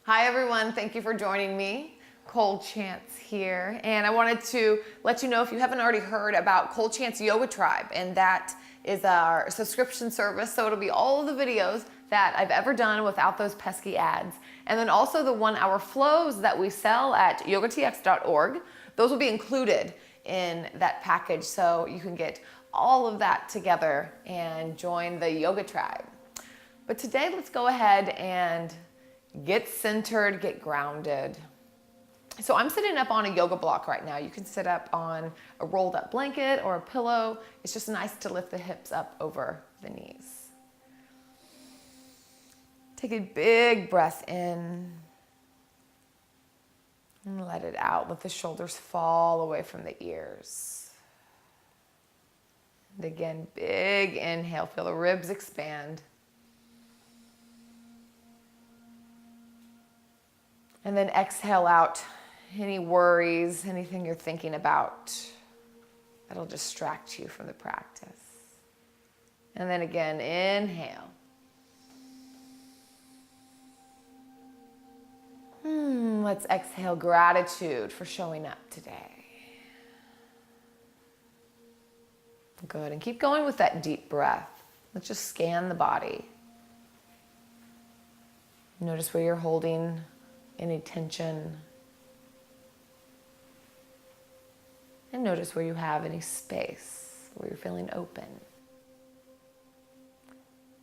Hi everyone, thank you for joining me. Cole Chance here, and I wanted to let you know, if you haven't already heard, about Cole Chance Yoga Tribe, and that is our subscription service. So it'll be all of the videos that I've ever done without those pesky ads, and then also the 1-hour flows that we sell at yogatx.org. Those will be included in that package, so you can get all of that together and join the Yoga Tribe. But today, let's go ahead and get centered, get grounded. So I'm sitting up on a yoga block right now. You can sit up on a rolled up blanket or a pillow. It's just nice to lift the hips up over the knees. Take a big breath in and let it out. Let the shoulders fall away from the ears. And again, big inhale. Feel the ribs expand. And then exhale out any worries, anything you're thinking about that'll distract you from the practice. And then again, inhale. Let's exhale gratitude for showing up today. Good, and keep going with that deep breath. Let's just scan the body. Notice where you're holding any tension. And notice where you have any space, where you're feeling open.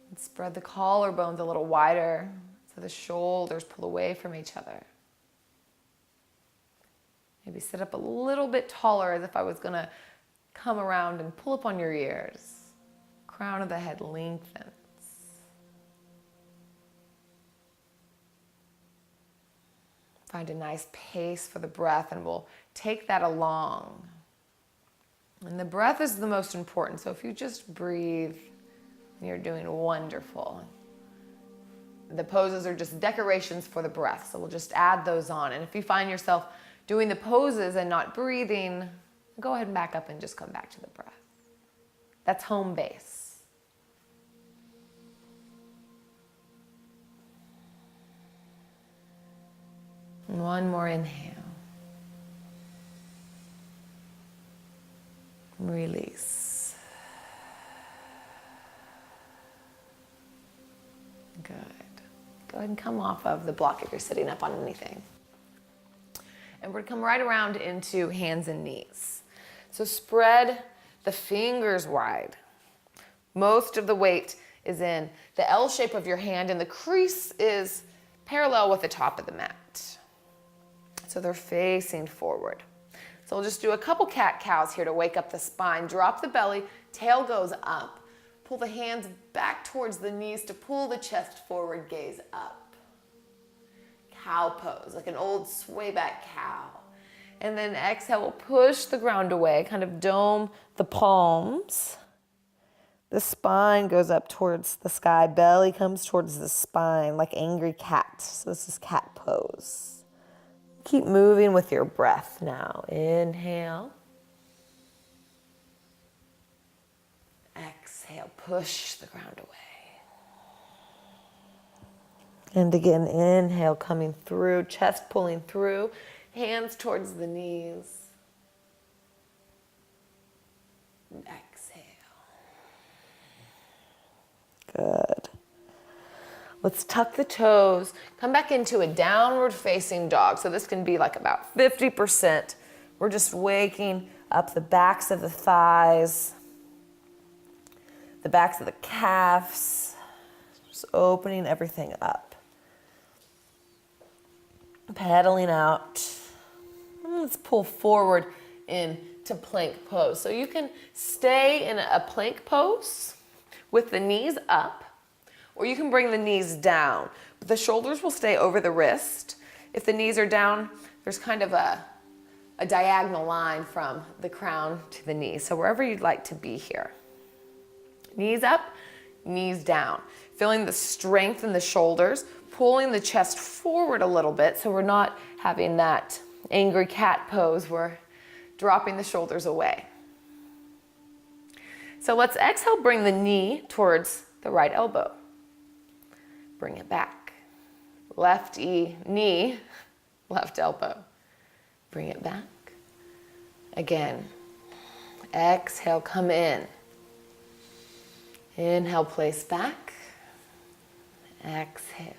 And spread the collarbones a little wider so the shoulders pull away from each other. Maybe sit up a little bit taller, as if I was gonna come around and pull up on your ears. Crown of the head lengthens. Find a nice pace for the breath, and we'll take that along. And the breath is the most important, so if you just breathe, you're doing wonderful. The poses are just decorations for the breath, so we'll just add those on. And if you find yourself doing the poses and not breathing, go ahead and back up and just come back to the breath. That's home base. One more inhale. Release. Good. Go ahead and come off of the block if you're sitting up on anything. And we're going to come right around into hands and knees. So spread the fingers wide. Most of the weight is in the L shape of your hand, and the crease is parallel with the top of the mat. So they're facing forward. So we'll just do a couple cat-cows here to wake up the spine. Drop the belly, tail goes up. Pull the hands back towards the knees to pull the chest forward, gaze up. Cow pose, like an old sway back cow. And then exhale, we'll push the ground away, kind of dome the palms. The spine goes up towards the sky, belly comes towards the spine like angry cat. So this is cat pose. Keep moving with your breath now. Inhale. Exhale, push the ground away. And again, inhale, coming through, chest pulling through, hands towards the knees. And exhale. Good. Let's tuck the toes, come back into a downward facing dog. So this can be like about 50%. We're just waking up the backs of the thighs, the backs of the calves, just opening everything up. Pedaling out. Let's pull forward into plank pose. So you can stay in a plank pose with the knees up, or you can bring the knees down. The shoulders will stay over the wrist. If the knees are down, there's kind of a diagonal line from the crown to the knees. So wherever you'd like to be here. Knees up, knees down. Feeling the strength in the shoulders, pulling the chest forward a little bit so we're not having that angry cat pose. We're dropping the shoulders away. So let's exhale, bring the knee towards the right elbow. Bring it back. left knee, left elbow. Bring it back. Again, exhale, come in. Inhale, place back. Exhale.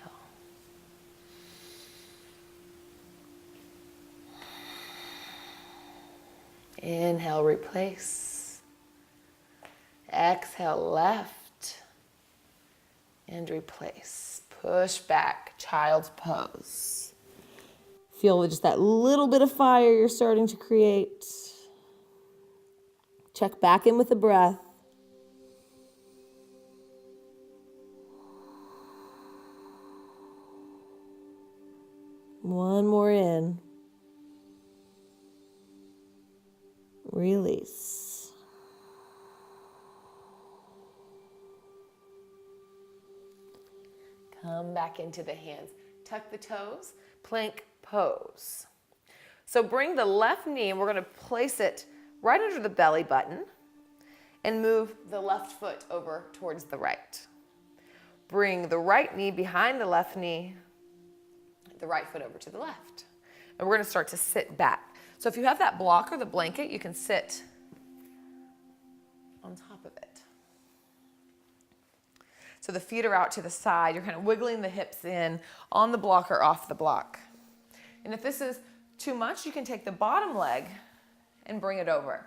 Inhale, replace. Exhale, left. And replace. Push back, child's pose. Feel just that little bit of fire you're starting to create. Check back in with the breath. One more in. Release. Come back into the hands. Tuck the toes, plank pose. So bring the left knee, and we're going to place it right under the belly button and move the left foot over towards the right. Bring the right knee behind the left knee, the right foot over to the left. And we're going to start to sit back. So if you have that block or the blanket, you can sit on top of it. So the feet are out to the side. You're kind of wiggling the hips in on the block or off the block. And if this is too much, you can take the bottom leg and bring it over.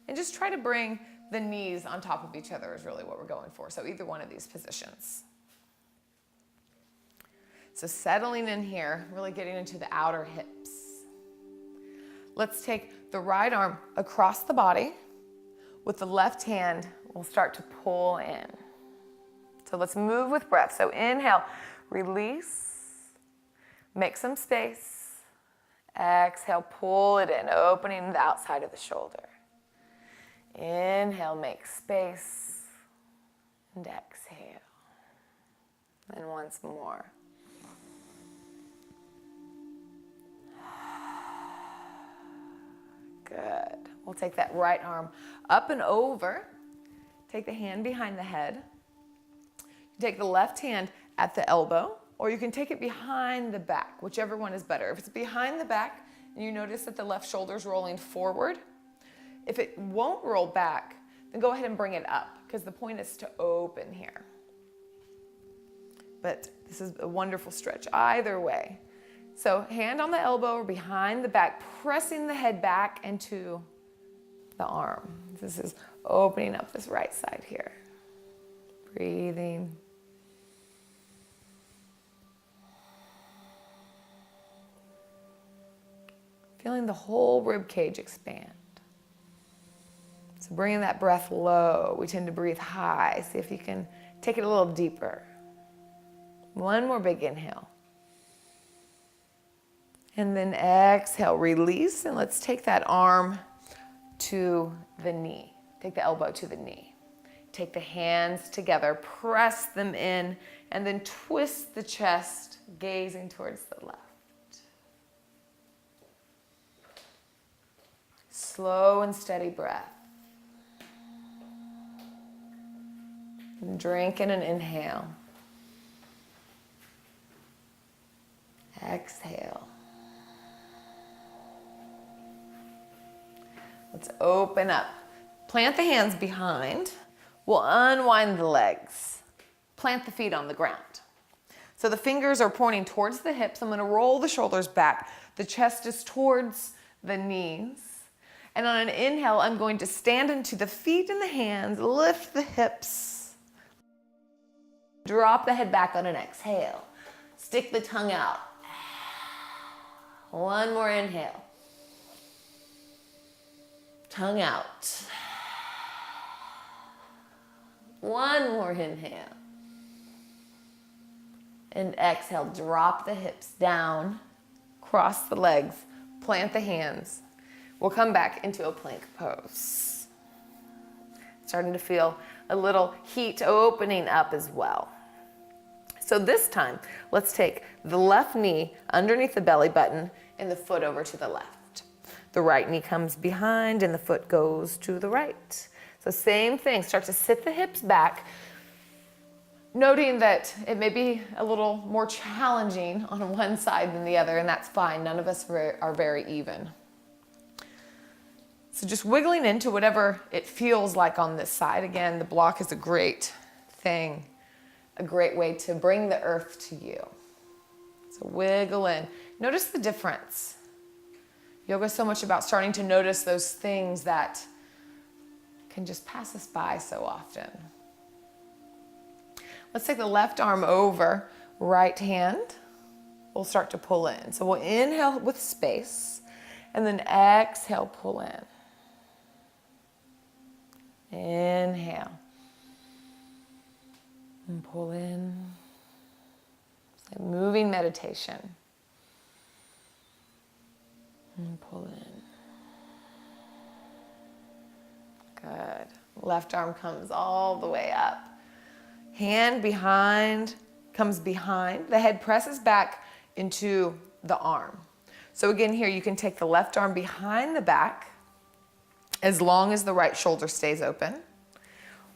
And just try to bring the knees on top of each other is really what we're going for. So either one of these positions. So settling in here, really getting into the outer hips. Let's take the right arm across the body. With the left hand, we'll start to pull in. So let's move with breath. So inhale, release, make some space. Exhale, pull it in, opening the outside of the shoulder. Inhale, make space, and exhale. And once more. Good. We'll take that right arm up and over. Take the hand behind the head. Take the left hand at the elbow, or you can take it behind the back, whichever one is better. If it's behind the back and you notice that the left shoulder is rolling forward, if it won't roll back, then go ahead and bring it up, because the point is to open here. But this is a wonderful stretch either way. So hand on the elbow or behind the back, pressing the head back into the arm. This is opening up this right side here. Breathing. Feeling the whole rib cage expand. So bringing that breath low. We tend to breathe high. See if you can take it a little deeper. One more big inhale. And then exhale, release, and let's take that arm to the knee. Take the elbow to the knee. Take the hands together, press them in, and then twist the chest, gazing towards the left. Slow and steady breath. And drink in and inhale. Exhale. Let's open up. Plant the hands behind. We'll unwind the legs. Plant the feet on the ground. So the fingers are pointing towards the hips. I'm going to roll the shoulders back. The chest is towards the knees. And on an inhale, I'm going to stand into the feet and the hands, lift the hips. Drop the head back on an exhale. Stick the tongue out. One more inhale. Tongue out. One more inhale. And exhale, drop the hips down, cross the legs, plant the hands. We'll come back into a plank pose. Starting to feel a little heat opening up as well. So this time, let's take the left knee underneath the belly button and the foot over to the left. The right knee comes behind and the foot goes to the right. So same thing, start to sit the hips back. Noting that it may be a little more challenging on one side than the other, and that's fine. None of us are very even. So just wiggling into whatever it feels like on this side. Again, the block is a great thing, a great way to bring the earth to you. So wiggle in. Notice the difference. Yoga is so much about starting to notice those things that can just pass us by so often. Let's take the left arm over, right hand. We'll start to pull in. So we'll inhale with space and then exhale, pull in. Inhale and pull in. It's a moving meditation. And pull in. Good. Left arm comes all the way up. Hand behind, comes behind. The head presses back into the arm. So again, here you can take the left arm behind the back as long as the right shoulder stays open,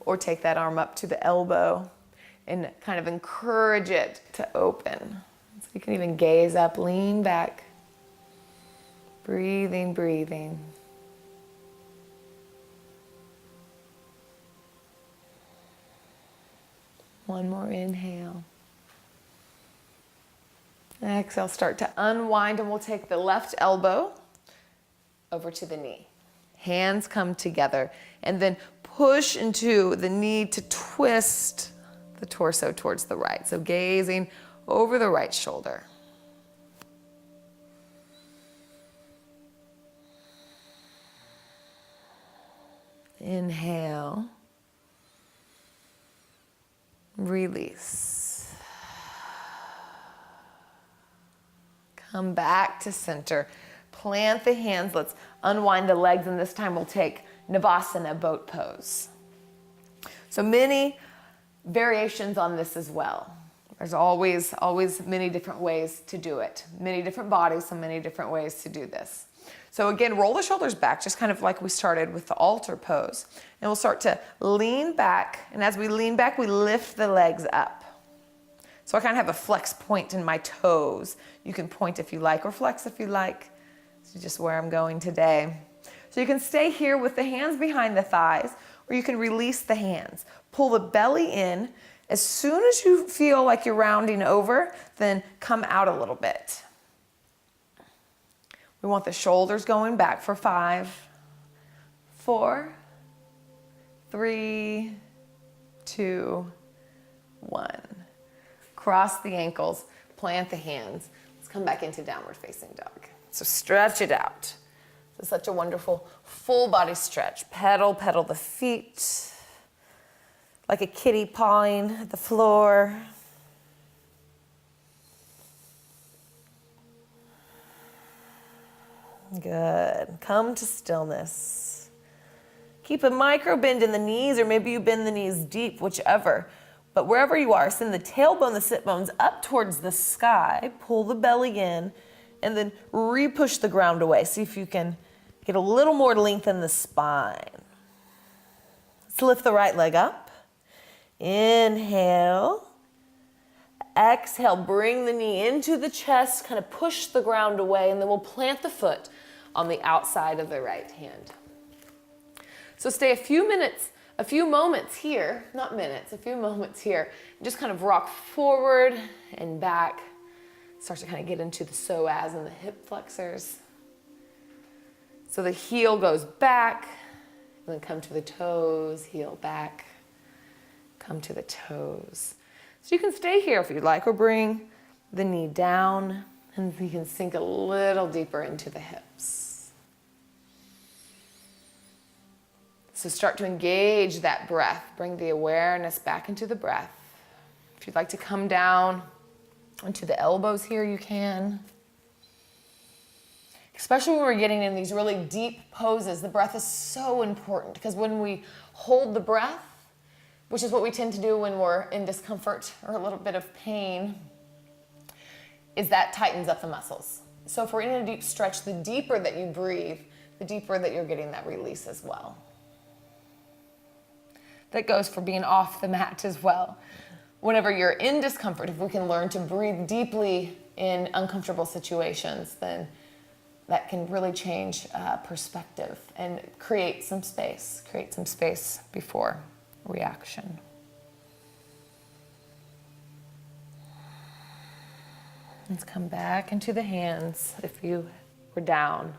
or take that arm up to the elbow and kind of encourage it to open. So you can even gaze up, lean back, breathing, breathing. One more inhale. Exhale, start to unwind, and we'll take the left elbow over to the knee. Hands come together, and then push into the knee to twist the torso towards the right. So gazing over the right shoulder. Inhale. Release. Come back to center. Plant the hands. Let's unwind the legs, and this time we'll take Navasana, boat pose. So many variations on this as well. There's always many different ways to do it. Many different bodies, so many different ways to do this. So again, roll the shoulders back, just kind of like we started with the altar pose. And we'll start to lean back, and as we lean back, we lift the legs up. So I kind of have a flex point in my toes. You can point if you like, or flex if you like. This is just where I'm going today. So you can stay here with the hands behind the thighs, or you can release the hands. Pull the belly in. As soon as you feel like you're rounding over, then come out a little bit. We want the shoulders going back for 5, 4, 3, 2, 1. Cross the ankles, plant the hands. Let's come back into downward facing dog. So stretch it out. This is such a wonderful full body stretch. Pedal the feet like a kitty pawing at the floor. Good. Come to stillness. Keep a micro bend in the knees, or maybe you bend the knees deep, whichever. But wherever you are, send the tailbone, the sit bones up towards the sky. Pull the belly in, and then re-push the ground away. See if you can get a little more length in the spine. Let's lift the right leg up. Inhale. Exhale, bring the knee into the chest, kind of push the ground away, and then we'll plant the foot on the outside of the right hand. So stay a few moments here, not minutes, a few moments here. Just kind of rock forward and back. Start to kind of get into the psoas and the hip flexors. So the heel goes back, and then come to the toes, heel back, come to the toes. So you can stay here if you'd like, or bring the knee down, and you can sink a little deeper into the hips. So start to engage that breath. Bring the awareness back into the breath. If you'd like to come down onto the elbows here, you can. Especially when we're getting in these really deep poses, the breath is so important, because when we hold the breath, which is what we tend to do when we're in discomfort or a little bit of pain, is that tightens up the muscles. So if we're in a deep stretch, the deeper that you breathe, the deeper that you're getting that release as well. That goes for being off the mat as well. whenever you're in discomfort, if we can learn to breathe deeply in uncomfortable situations, then that can really change perspective and create some space before reaction. Let's come back into the hands if you were down.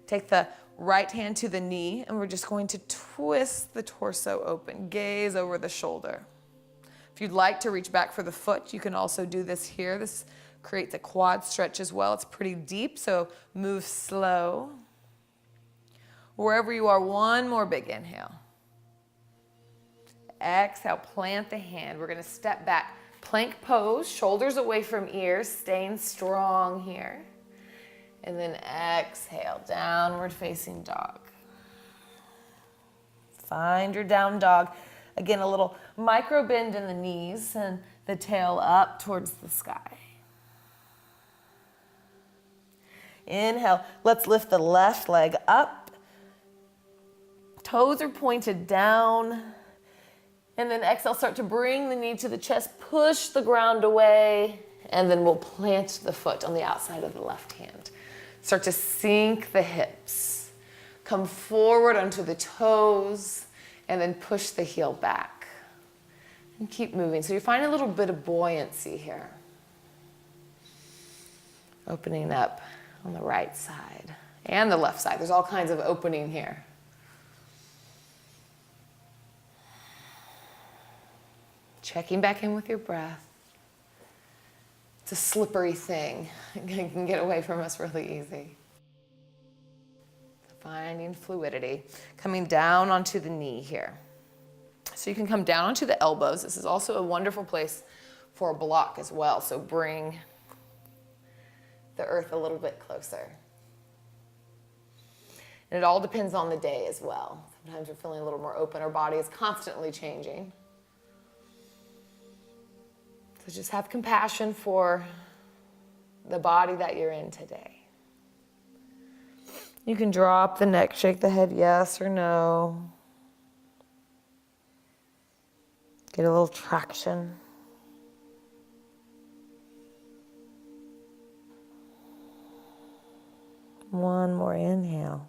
Take the right hand to the knee, and we're just going to twist the torso open, gaze over the shoulder. If you'd like to reach back for the foot, you can also do this here. This creates a quad stretch as well. It's pretty deep, so move slow. Wherever you are, one more big inhale. Exhale, plant the hand. We're gonna step back. Plank pose, shoulders away from ears, staying strong here. And then exhale, downward facing dog. Find your down dog. Again, a little micro bend in the knees and the tail up towards the sky. Inhale, let's lift the left leg up. Toes are pointed down. And then exhale, start to bring the knee to the chest, push the ground away, and then we'll plant the foot on the outside of the left hand. Start to sink the hips. Come forward onto the toes, and then push the heel back. And keep moving. So you find a little bit of buoyancy here. Opening up on the right side and the left side. There's all kinds of opening here. Checking back in with your breath. It's a slippery thing. It can get away from us really easy. Finding fluidity. Coming down onto the knee here. So you can come down onto the elbows. This is also a wonderful place for a block as well. So bring the earth a little bit closer. And it all depends on the day as well. Sometimes we're feeling a little more open. Our body is constantly changing. So just have compassion for the body that you're in today. You can drop the neck, shake the head yes or no. Get a little traction. One more inhale.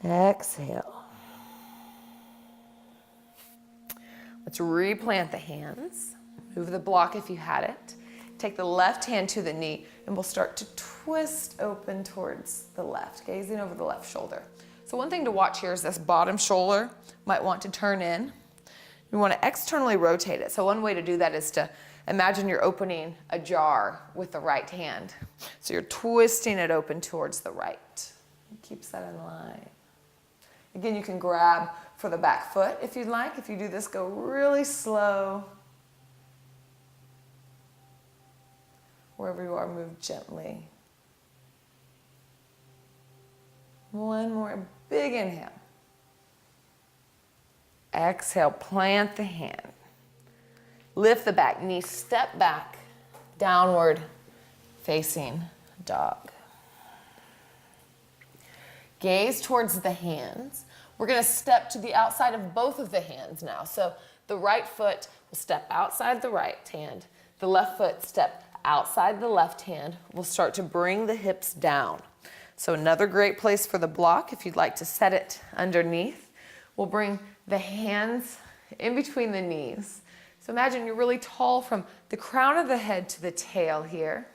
Exhale. Let's replant the hands. Move the block if you had it. Take the left hand to the knee, and we'll start to twist open towards the left, gazing over the left shoulder. So one thing to watch here is this bottom shoulder might want to turn in. You want to externally rotate it. So one way to do that is to imagine you're opening a jar with the right hand. So you're twisting it open towards the right. It keeps that in line. Again, you can grab for the back foot if you'd like. If you do this, go really slow. Wherever you are, move gently. One more big inhale. Exhale, plant the hand. Lift the back knee, step back, downward facing dog. Gaze towards the hands. We're going to step to the outside of both of the hands now. So the right foot will step outside the right hand. The left foot step outside the left hand. We'll start to bring the hips down. So another great place for the block, if you'd like to set it underneath, we'll bring the hands in between the knees. So imagine you're really tall from the crown of the head to the tail here.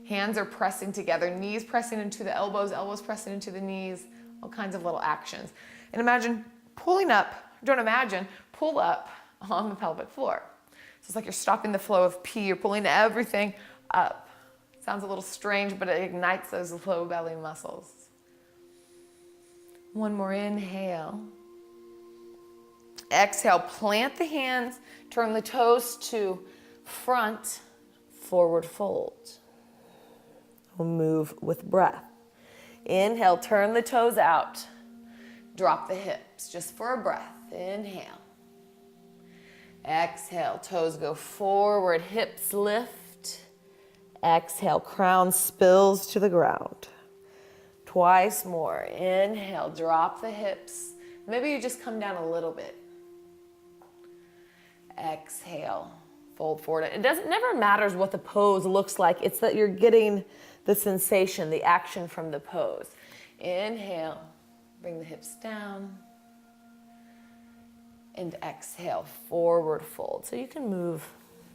Hands are pressing together, knees pressing into the elbows, elbows pressing into the knees, all kinds of little actions. And imagine pulling up, don't imagine, pull up on the pelvic floor. So it's like you're stopping the flow of pee, you're pulling everything up. Sounds a little strange, but it ignites those low belly muscles. One more inhale. Exhale, plant the hands, turn the toes to front, forward fold. We'll move with breath. Inhale, turn the toes out. Drop the hips just for a breath. Inhale. Exhale, toes go forward, hips lift. Exhale, crown spills to the ground. Twice more. Inhale, drop the hips. Maybe you just come down a little bit. Exhale, fold forward. It never matters what the pose looks like. It's that you're getting the sensation, the action from the pose. Inhale, bring the hips down. And exhale, forward fold. So you can move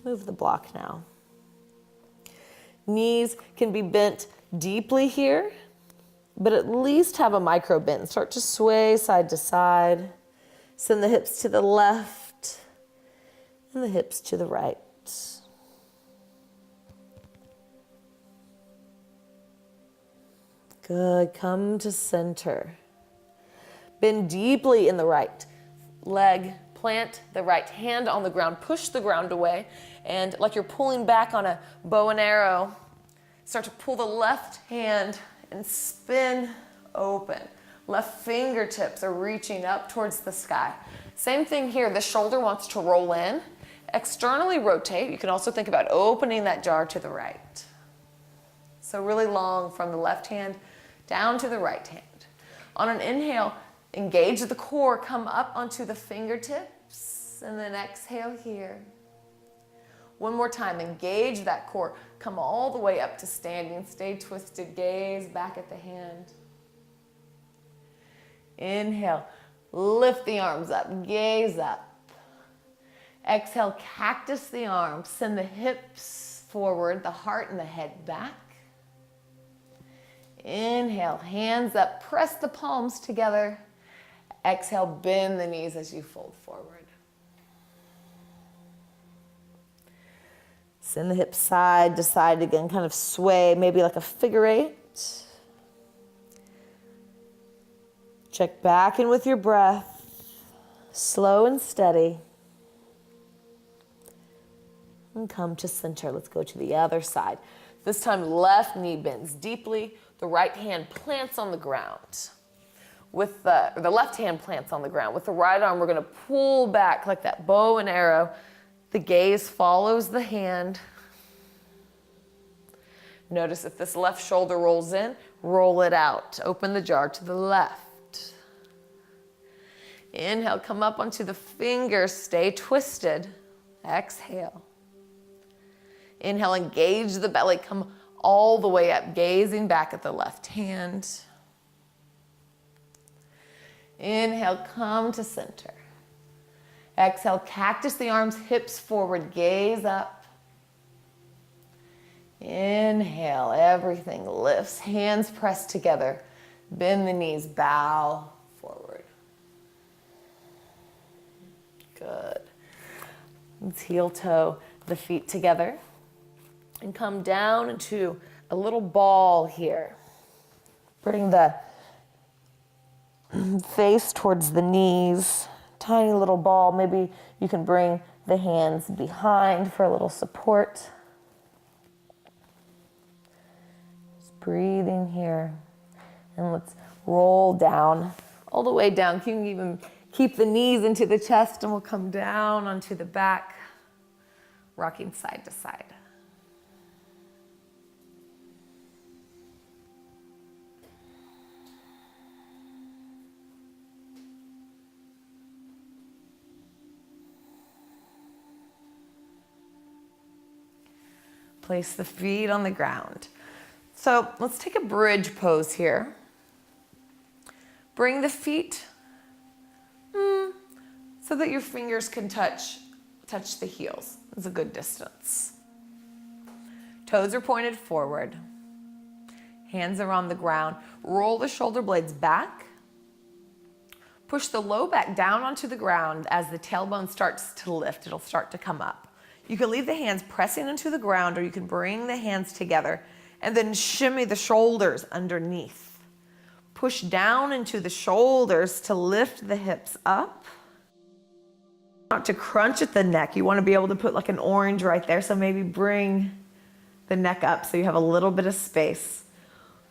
the block now. Knees can be bent deeply here, but at least have a micro bend. Start to sway side to side. Send the hips to the left and the hips to the right. Good, come to center. Bend deeply in the right leg, plant the right hand on the ground, push the ground away, and like you're pulling back on a bow and arrow, start to pull the left hand and spin open. Left fingertips are reaching up towards the sky. Same thing here, the shoulder wants to roll in, externally rotate. You can also think about opening that jar to the right. So really long from the left hand down to the right hand. On an inhale, engage the core, come up onto the fingertips, and then exhale here. One more time, engage that core, come all the way up to standing, stay twisted, gaze back at the hand. Inhale, lift the arms up, gaze up. Exhale, cactus the arms, send the hips forward, the heart and the head back. Inhale, hands up, press the palms together. Exhale, bend the knees as you fold forward. Send the hips side to side again, kind of sway, maybe like a figure eight. Check back in with your breath, slow and steady. And come to center. Let's go to the other side. This time, left knee bends deeply. The right hand plants on the ground. With the left hand plants on the ground. With the right arm, we're going to pull back like that bow and arrow. The gaze follows the hand. Notice if this left shoulder rolls in, roll it out. Open the jar to the left. Inhale, come up onto the fingers, stay twisted. Exhale. Inhale, engage the belly, come all the way up, gazing back at the left hand. Inhale, come to center. Exhale, cactus the arms, hips forward, gaze up. Inhale, everything lifts, hands pressed together. Bend the knees, bow forward. Good. Let's heel toe the feet together and come down into a little ball here. Bring the face towards the knees, tiny little ball. Maybe you can bring the hands behind for a little support. Just breathing here. And let's roll down, all the way down. You can even keep the knees into the chest and we'll come down onto the back, rocking side to side. Place the feet on the ground. So let's take a bridge pose here. Bring the feet so that your fingers can touch the heels. It's a good distance. Toes are pointed forward. Hands are on the ground. Roll the shoulder blades back. Push the low back down onto the ground as the tailbone starts to lift. It'll start to come up. You can leave the hands pressing into the ground, or you can bring the hands together and then shimmy the shoulders underneath. Push down into the shoulders to lift the hips up. Not to crunch at the neck. You want to be able to put like an orange right there, so maybe bring the neck up so you have a little bit of space.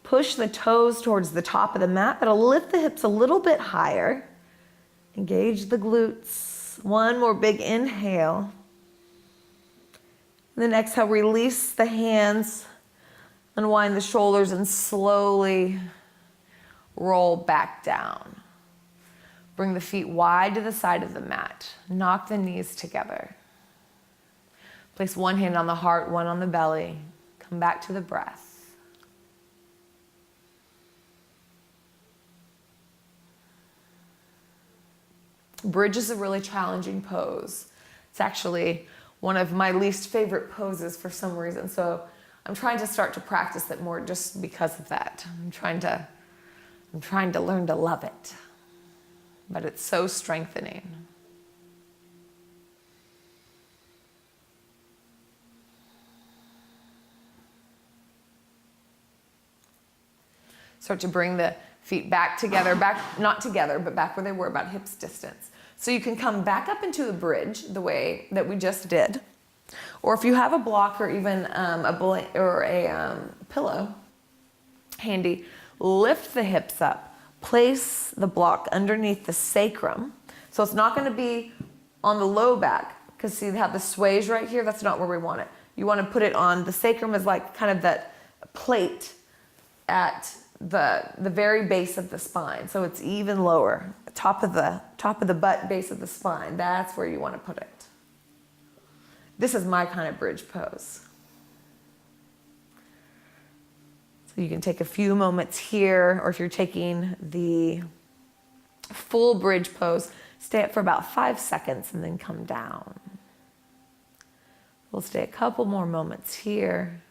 Push the toes towards the top of the mat. That'll lift the hips a little bit higher. Engage the glutes. One more big inhale. And then exhale, release the hands, unwind the shoulders, and slowly roll back down. Bring the feet wide to the side of the mat. Knock the knees together. Place one hand on the heart, one on the belly. Come back to the breath. Bridge is a really challenging pose. It's actually one of my least favorite poses for some reason. So I'm trying to start to practice it more just because of that. I'm trying to learn to love it. But it's so strengthening. Start to bring the feet back together, not together, but back where they were, about hips distance. So you can come back up into a bridge the way that we just did. Or if you have a block or even a pillow handy, lift the hips up. Place the block underneath the sacrum. So it's not going to be on the low back, because see how this sways right here? That's not where we want it. You want to put it on, the sacrum is like kind of that plate at the very base of the spine. So it's even lower, top of the butt, base of the spine. That's where you want to put it. This is my kind of bridge pose. So you can take a few moments here, or if you're taking the full bridge pose, stay up for about 5 seconds and then come down. We'll stay a couple more moments here.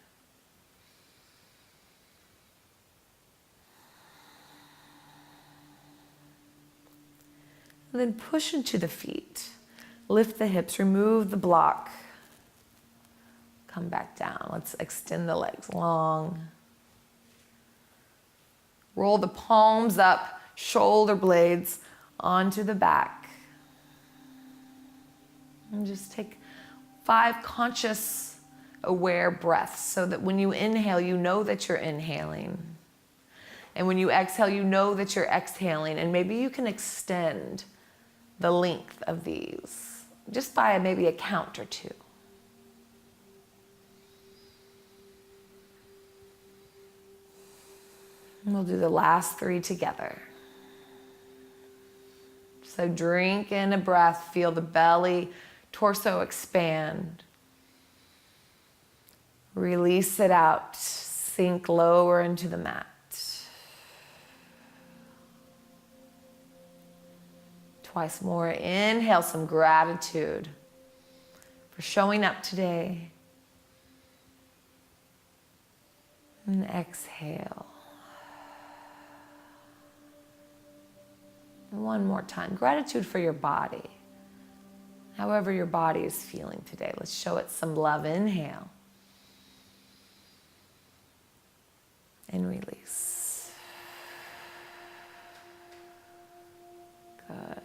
And then push into the feet. Lift the hips, remove the block. Come back down. Let's extend the legs long. Roll the palms up, shoulder blades onto the back. And just take 5 conscious, aware breaths so that when you inhale, you know that you're inhaling. And when you exhale, you know that you're exhaling. And maybe you can extend the length of these just by maybe a count or 2. And we'll do the last 3 together. So drink in a breath, feel the belly, torso expand. Release it out, sink lower into the mat. Twice more. Inhale some gratitude for showing up today. And exhale. And one more time. Gratitude for your body. However your body is feeling today. Let's show it some love. Inhale. And release. Good.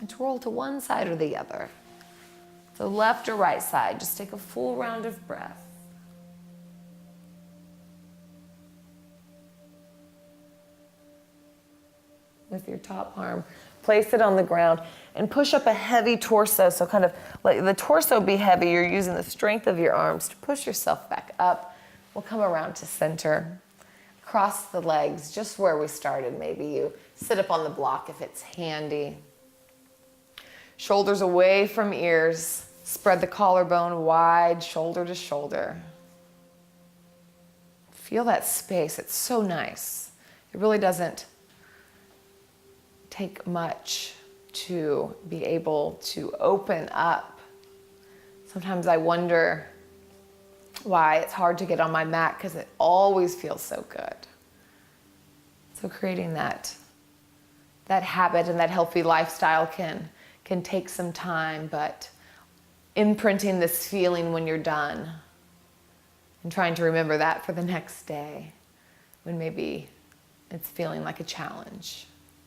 And twirl to one side or the other. So left or right side. Just take a full round of breath. With your top arm, place it on the ground and push up a heavy torso. So kind of let the torso be heavy. You're using the strength of your arms to push yourself back up. We'll come around to center. Cross the legs just where we started. Maybe you sit up on the block if it's handy. Shoulders away from ears. Spread the collarbone wide, shoulder to shoulder. Feel that space. It's so nice. It really doesn't take much to be able to open up. Sometimes I wonder why it's hard to get on my mat, because it always feels so good. So creating that habit and that healthy lifestyle can take some time, but imprinting this feeling when you're done and trying to remember that for the next day when maybe it's feeling like a challenge.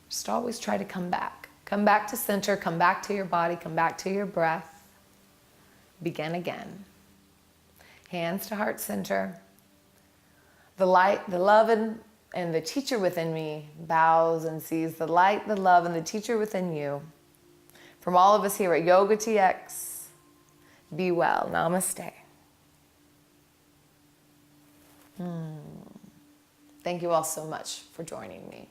Just always try to come back. Come back to center, come back to your body, come back to your breath. Begin again. Hands to heart center. The light, the love, and the teacher within me bows and sees the light, the love, and the teacher within you. From all of us here at Yoga TX, be well. Namaste. Thank you all so much for joining me.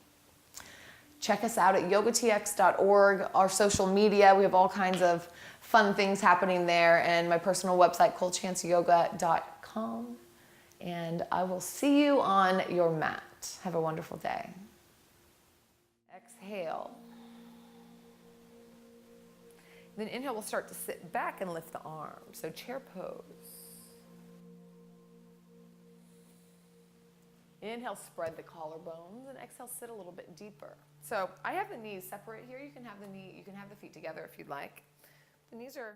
Check us out at yogatx.org, our social media. We have all kinds of fun things happening there, and my personal website, colechanceyoga.com. And I will see you on your mat. Have a wonderful day. Exhale. Then inhale, we'll start to sit back and lift the arms. So chair pose. Inhale, spread the collarbones, and exhale, sit a little bit deeper. So I have the knees separate here. You can have the feet together if you'd like. The knees are